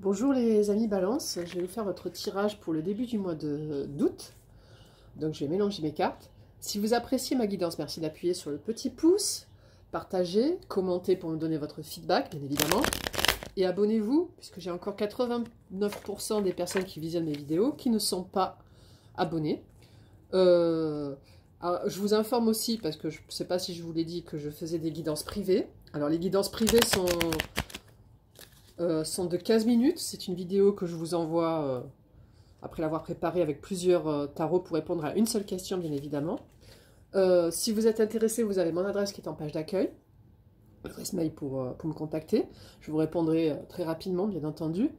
Bonjour les amis Balance, je vais vous faire votre tirage pour le début du mois d'août. Donc je vais mélanger mes cartes. Si vous appréciez ma guidance, merci d'appuyer sur le petit pouce, partagez, commentez pour me donner votre feedback, bien évidemment. Et abonnez-vous, puisque j'ai encore 89% des personnes qui visionnent mes vidéos qui ne sont pas abonnées. Je vous informe aussi, parce que je ne sais pas si je vous l'ai dit, que je faisais des guidances privées. Alors les guidances privées sont de 15 minutes. C'est une vidéo que je vous envoie après l'avoir préparée avec plusieurs tarots pour répondre à une seule question, bien évidemment. Si vous êtes intéressé, vous avez mon adresse qui est en page d'accueil, adresse mail pour me contacter. Je vous répondrai très rapidement, bien entendu.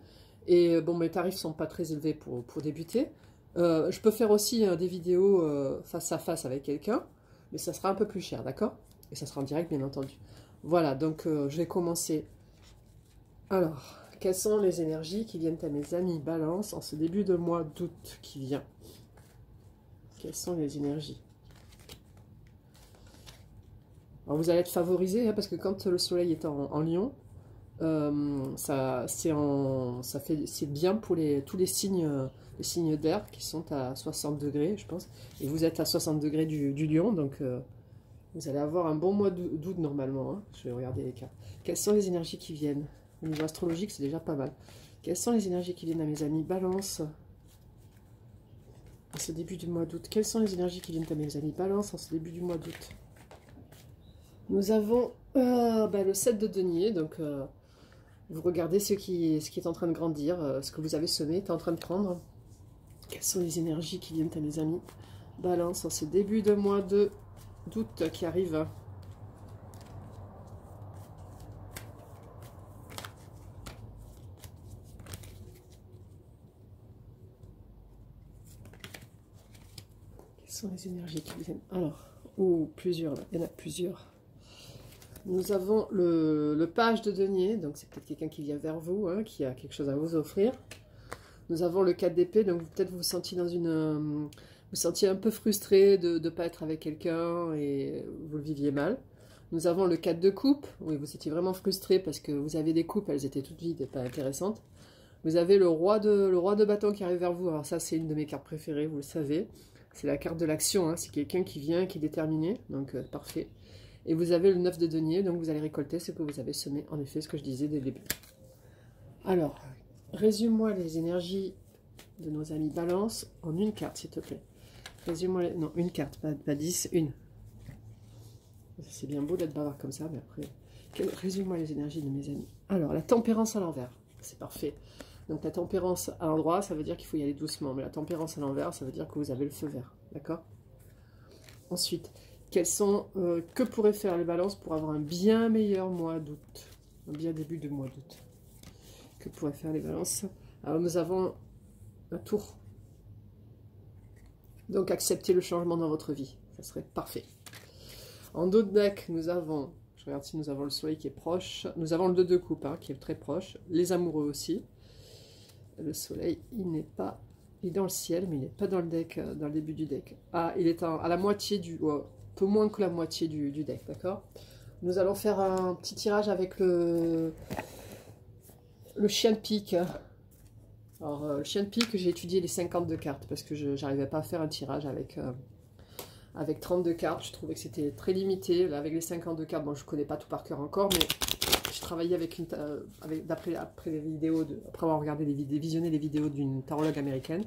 Et bon, mes tarifs ne sont pas très élevés pour débuter. Je peux faire aussi des vidéos face à face avec quelqu'un, mais ça sera un peu plus cher, d'accord? Et ça sera en direct, bien entendu. Voilà, donc je vais commencer. Alors, quelles sont les énergies qui viennent à mes amis Balance en ce début de mois d'août qui vient? Quelles sont les énergies? Alors, vous allez être favorisé, hein, parce que quand le soleil est en Lion, c'est bien pour tous les signes d'air qui sont à 60 degrés, je pense. Et vous êtes à 60 degrés du Lion, donc vous allez avoir un bon mois d'août normalement. Hein. Je vais regarder les cartes. Quelles sont les énergies qui viennent? Au niveau astrologique, c'est déjà pas mal. Quelles sont les énergies qui viennent à mes amis Balance en ce début du mois d'août? Quelles sont les énergies qui viennent à mes amis Balance en ce début du mois d'août? Nous avons le 7 de denier, donc vous regardez ce qui est en train de grandir, ce que vous avez semé est en train de prendre. Quelles sont les énergies qui viennent à mes amis Balance en ce début de mois d'août qui arrive? Quelles sont les énergies qui viennent? Alors, plusieurs, là. Il y en a plusieurs. Nous avons le page de denier, donc c'est peut-être quelqu'un qui vient vers vous, hein, qui a quelque chose à vous offrir. Nous avons le 4 d'épée, donc peut-être vous vous sentiez vous sentiez un peu frustré de ne pas être avec quelqu'un et vous le viviez mal. Nous avons le 4 de coupe, oui, vous étiez vraiment frustré parce que vous avez des coupes, elles étaient toutes vides et pas intéressantes. Vous avez le roi de bâton qui arrive vers vous, alors ça c'est une de mes cartes préférées, vous le savez. C'est la carte de l'action, hein. C'est quelqu'un qui vient, qui est déterminé, donc parfait. Et vous avez le 9 de denier, donc vous allez récolter ce que vous avez semé, en effet, ce que je disais dès le début. Alors, résume-moi les énergies de nos amis Balance en une carte, s'il te plaît. Résume-moi, non, une carte, pas 10, une. C'est bien beau d'être bavard comme ça, mais après, résume-moi les énergies de mes amis. Alors, la tempérance à l'envers, c'est parfait. Donc la tempérance à l'endroit, ça veut dire qu'il faut y aller doucement, mais la tempérance à l'envers, ça veut dire que vous avez le feu vert, d'accord? Ensuite, que pourraient faire les balances pour avoir un bien meilleur mois d'août, un bien début de mois d'août? Que pourraient faire les balances? Alors nous avons un tour. Donc accepter le changement dans votre vie, ça serait parfait. En dos de deck, nous avons, je regarde si nous avons le soleil qui est proche, nous avons le 2 de coupe hein, qui est très proche, les amoureux aussi. Le soleil, il est dans le ciel, mais il n'est pas dans le deck, dans le début du deck. Ah, il est à la moitié un peu moins que la moitié du deck, d'accord? Nous allons faire un petit tirage avec le chien de pique. Alors, le chien de pique, j'ai étudié les 52 cartes, parce que je n'arrivais pas à faire un tirage avec 32 cartes. Je trouvais que c'était très limité. Là, avec les 52 cartes, bon, je ne connais pas tout par cœur encore, mais je travaillais après avoir regardé visionné les vidéos d'une tarologue américaine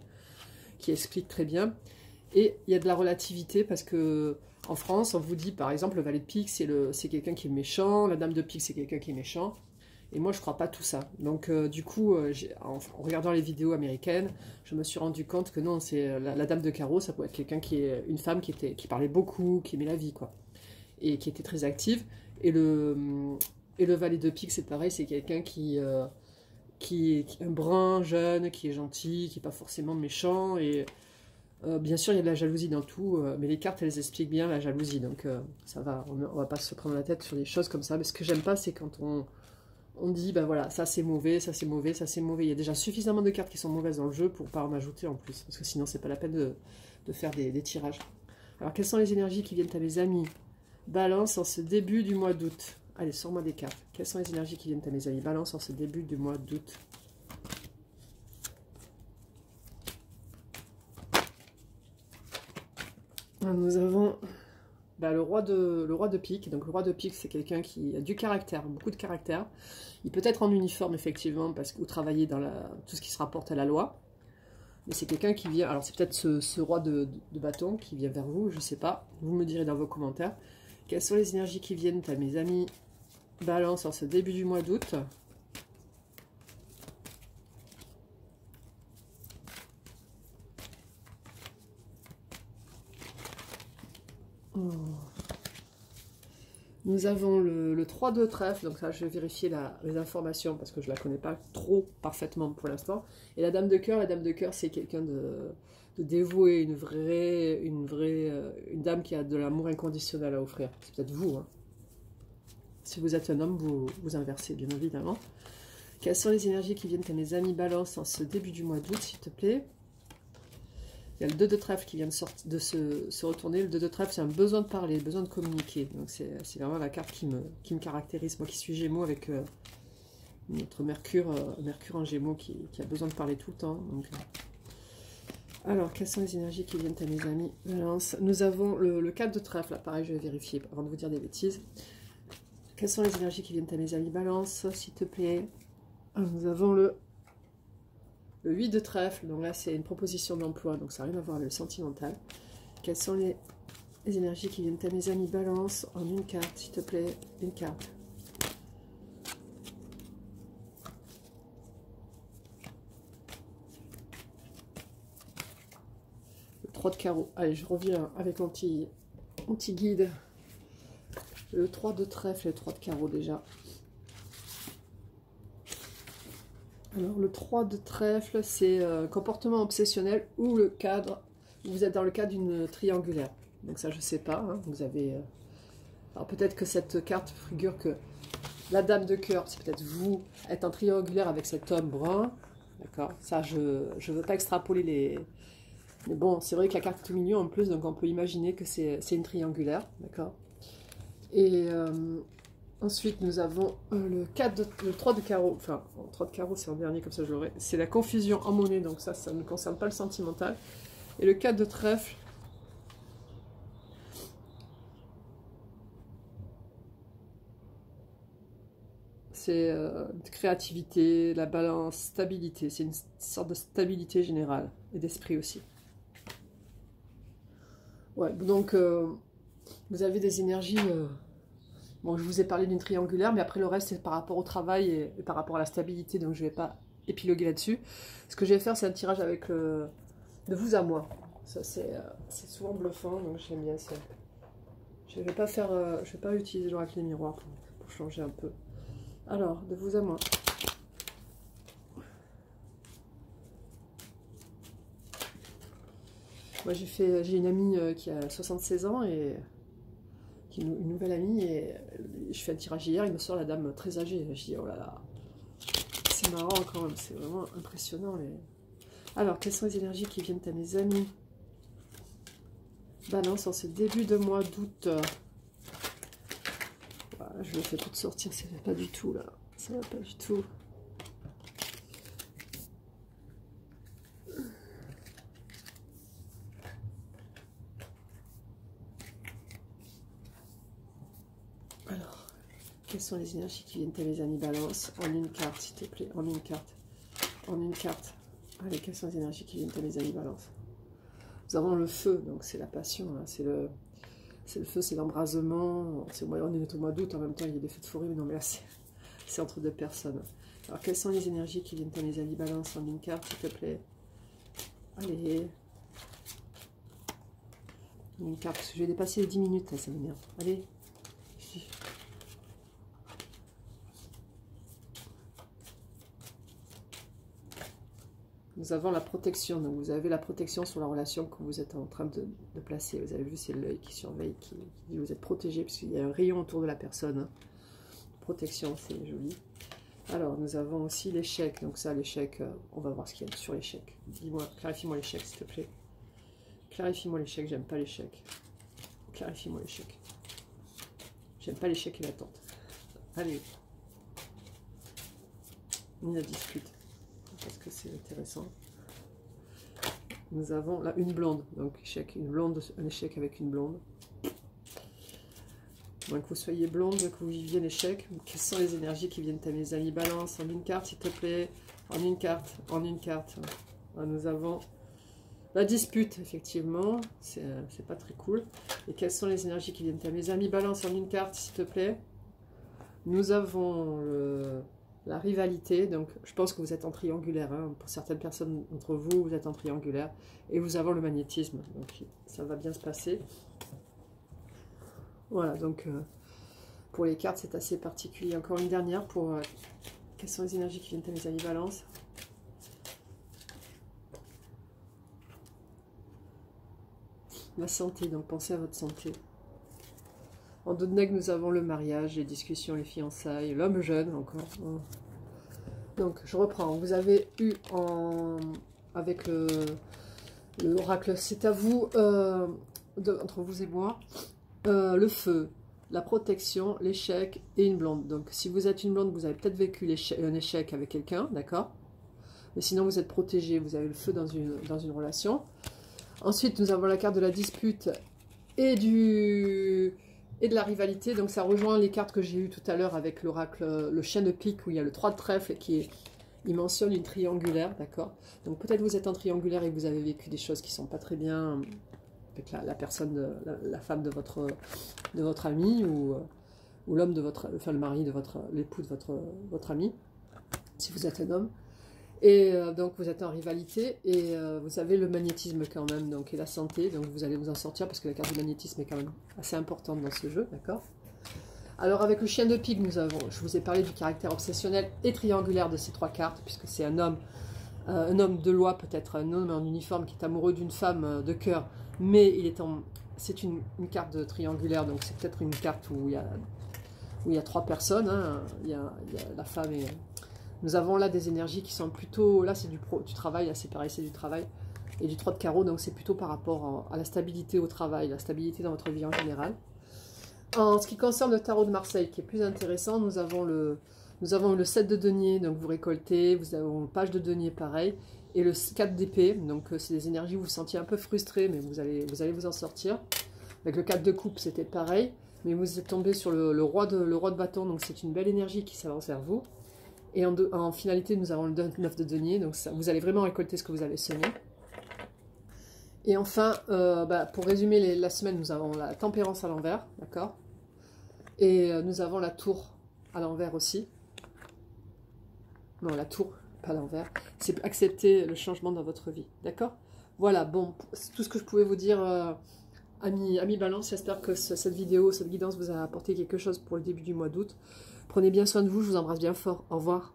qui explique très bien. Et il y a de la relativité parce que en France, on vous dit par exemple le valet de pique, c'est quelqu'un qui est méchant, la dame de pique, c'est quelqu'un qui est méchant. Et moi, je ne crois pas tout ça. Donc, du coup, en regardant les vidéos américaines, je me suis rendu compte que non, c'est la dame de carreau, ça peut être quelqu'un une femme qui parlait beaucoup, qui aimait la vie, quoi, et qui était très active. Et le valet de pique, c'est pareil, c'est quelqu'un qui est un brun, jeune, qui est gentil, qui n'est pas forcément méchant. Et bien sûr, il y a de la jalousie dans tout, mais les cartes, elles expliquent bien la jalousie. Donc, ça va, on ne va pas se prendre la tête sur des choses comme ça. Mais ce que j'aime pas, c'est quand on dit, ben voilà, ça c'est mauvais, ça c'est mauvais, ça c'est mauvais. Il y a déjà suffisamment de cartes qui sont mauvaises dans le jeu pour ne pas en ajouter en plus. Parce que sinon, c'est pas la peine de faire des tirages. Alors, quelles sont les énergies qui viennent à mes amis Balance en ce début du mois d'août? Allez, sors-moi des cartes. Quelles sont les énergies qui viennent à mes amis Balance en ce début du mois d'août? Nous avons le roi de pique. Donc le roi de pique, c'est quelqu'un qui a du caractère, beaucoup de caractère. Il peut être en uniforme, effectivement, parce que vous travaillez dans tout ce qui se rapporte à la loi. Mais c'est quelqu'un qui vient... Alors c'est peut-être ce roi de bâton qui vient vers vous, je sais pas. Vous me direz dans vos commentaires. Quelles sont les énergies qui viennent à mes amis Balance en ce début du mois d'août? Nous avons le 3 de trèfle, donc ça je vais vérifier les informations parce que je ne la connais pas trop parfaitement pour l'instant. Et la dame de cœur c'est quelqu'un de dévoué, une dame qui a de l'amour inconditionnel à offrir. C'est peut-être vous, hein. Si vous êtes un homme, vous inversez bien évidemment. Quelles sont les énergies qui viennent à mes amis Balance en ce début du mois d'août, s'il te plaît? Il y a le 2 de trèfle qui vient de se retourner. Le 2 de trèfle, c'est un besoin de parler, besoin de communiquer. Donc c'est vraiment la carte qui me caractérise. Moi qui suis Gémeaux avec notre Mercure en Gémeaux qui a besoin de parler tout le temps. Donc, alors, quelles sont les énergies qui viennent à mes amis Balance? Nous avons le 4 de trèfle. Là, pareil, je vais vérifier avant de vous dire des bêtises. Quelles sont les énergies qui viennent à mes amis Balance, s'il te plaît? Nous avons le 8 de trèfle, donc là c'est une proposition d'emploi, donc ça n'a rien à voir avec le sentimental. Quelles sont les énergies qui viennent à mes amis Balance en une carte, s'il te plaît? Une carte. Le 3 de carreau. Allez, je reviens avec l'anti-guide. Le 3 de trèfle et le 3 de carreau déjà. Alors, le 3 de trèfle, c'est comportement obsessionnel ou le cadre, vous êtes dans le cadre d'une triangulaire. Donc ça, je sais pas, hein, vous avez... alors peut-être que cette carte figure que la dame de cœur, c'est peut-être vous, êtes en triangulaire avec cet homme brun. D'accord? Ça, je ne veux pas extrapoler les... Mais bon, c'est vrai que la carte est au milieu en plus, donc on peut imaginer que c'est une triangulaire. D'accord? Et... ensuite, nous avons le 3 de carreau, enfin, 3 de carreau, c'est en dernier, comme ça je l'aurai. C'est la confusion en monnaie, donc ça ne concerne pas le sentimental. Et le 4 de trèfle, c'est créativité, la balance, stabilité. C'est une sorte de stabilité générale, et d'esprit aussi. Ouais, donc, vous avez des énergies... bon, je vous ai parlé d'une triangulaire, mais après le reste, c'est par rapport au travail et par rapport à la stabilité, donc je ne vais pas épiloguer là-dessus. Ce que je vais faire, c'est un tirage avec de vous à moi. Ça, c'est souvent bluffant, donc j'aime bien ça. Je ne vais pas faire, je vais pas utiliser l'oracle des miroirs pour changer un peu. Alors, de vous à moi. Moi, j'ai une amie qui a 76 ans et... une nouvelle amie, et je fais un tirage hier, il me sort la dame très âgée. Je dis, oh là là, c'est marrant quand même, c'est vraiment impressionnant. Alors, quelles sont les énergies qui viennent à mes amis Balance en ce début de mois d'août. Voilà, je le fais tout sortir, ça va pas du tout là, ça va pas du tout. Alors, quelles sont les énergies qui viennent à mes amis Balance en une carte, s'il te plaît, en une carte, en une carte. Allez, quelles sont les énergies qui viennent à mes amis Balance? Nous avons le feu, donc c'est la passion, hein, c'est le feu, c'est l'embrasement. On est au mois d'août, en même temps il y a des feux de forêt, mais non, mais là c'est entre deux personnes. Alors quelles sont les énergies qui viennent à mes amis Balance en une carte, s'il te plaît? Allez, une carte, parce que je vais dépasser les 10 minutes, là, ça m'énerve. Allez. Nous avons la protection, donc vous avez la protection sur la relation que vous êtes en train de placer. Vous avez vu, c'est l'œil qui surveille, qui dit vous êtes protégé, puisqu'il y a un rayon autour de la personne. Hein. Protection, c'est joli. Alors, nous avons aussi l'échec. Donc ça, l'échec, on va voir ce qu'il y a sur l'échec. Dis-moi, clarifie-moi l'échec, s'il te plaît. Clarifie-moi l'échec, j'aime pas l'échec. Clarifie-moi l'échec. J'aime pas l'échec et l'attente. Allez. Ni la dispute. Parce que c'est intéressant. nous avons là une blonde. Donc échec, une blonde, un échec avec une blonde. Donc vous soyez blonde, que vous viviez l'échec. Quelles sont les énergies qui viennent à mes amis? Balance en une carte s'il te plaît. En une carte, en une carte. Là, nous avons la dispute, effectivement. C'est pas très cool. Et quelles sont les énergies qui viennent à mes amis? Balance en une carte s'il te plaît. Nous avons la rivalité. Donc je pense que vous êtes en triangulaire. Hein. Pour certaines personnes d'entre vous, vous êtes en triangulaire. Et vous avez le magnétisme. Donc ça va bien se passer. Voilà, donc pour les cartes, c'est assez particulier. Encore une dernière pour quelles sont les énergies qui viennent à mes amis Balance. La santé, donc pensez à votre santé. En dos de nègre, nous avons le mariage, les discussions, les fiançailles, l'homme jeune encore. Donc, je reprends. Vous avez eu avec l'oracle, c'est à vous, entre vous et moi, le feu, la protection, l'échec et une blonde. Donc, si vous êtes une blonde, vous avez peut-être vécu un échec avec quelqu'un, d'accord? Mais sinon, vous êtes protégé, vous avez le feu dans une relation. Ensuite, nous avons la carte de la dispute et de la rivalité. Donc, ça rejoint les cartes que j'ai eues tout à l'heure avec l'oracle, le chien de pique, où il y a le 3 de trèfle et il mentionne une triangulaire, d'accord? Donc, peut-être vous êtes en triangulaire et que vous avez vécu des choses qui ne sont pas très bien avec la personne, la femme de votre ami ou l'homme de votre, enfin le mari de l'époux de votre ami, si vous êtes un homme. Et donc vous êtes en rivalité et vous avez le magnétisme quand même, donc, et la santé, donc vous allez vous en sortir parce que la carte du magnétisme est quand même assez importante dans ce jeu, d'accord? Alors avec le chien de pique, je vous ai parlé du caractère obsessionnel et triangulaire de ces trois cartes, puisque c'est un homme de loi, peut-être un homme en uniforme qui est amoureux d'une femme de cœur, mais c'est une carte de triangulaire, donc c'est peut-être une carte où il y a trois personnes, hein. Il y a la femme et... Nous avons là des énergies qui sont plutôt... Là, c'est du travail, là, c'est pareil, c'est du travail. Et du 3 de carreau, donc c'est plutôt par rapport à la stabilité au travail, la stabilité dans votre vie en général. En ce qui concerne le tarot de Marseille, qui est plus intéressant, nous avons le 7 de denier, donc vous récoltez, vous avez une page de denier pareil, et le 4 d'épée, donc c'est des énergies où vous vous sentiez un peu frustré, mais vous allez vous en sortir. Avec le 4 de coupe, c'était pareil, mais vous êtes tombé sur le roi de bâton, donc c'est une belle énergie qui s'avance vers vous. Et en finalité, nous avons le 9 de denier, donc ça, vous allez vraiment récolter ce que vous avez semé. Et enfin, pour résumer la semaine, nous avons la tempérance à l'envers, d'accord? Et nous avons la tour à l'envers aussi. Non, la tour, pas à l'envers. C'est accepter le changement dans votre vie, d'accord? Voilà, bon, c'est tout ce que je pouvais vous dire, amis Balance. J'espère que cette vidéo, cette guidance vous a apporté quelque chose pour le début du mois d'août. Prenez bien soin de vous, je vous embrasse bien fort. Au revoir.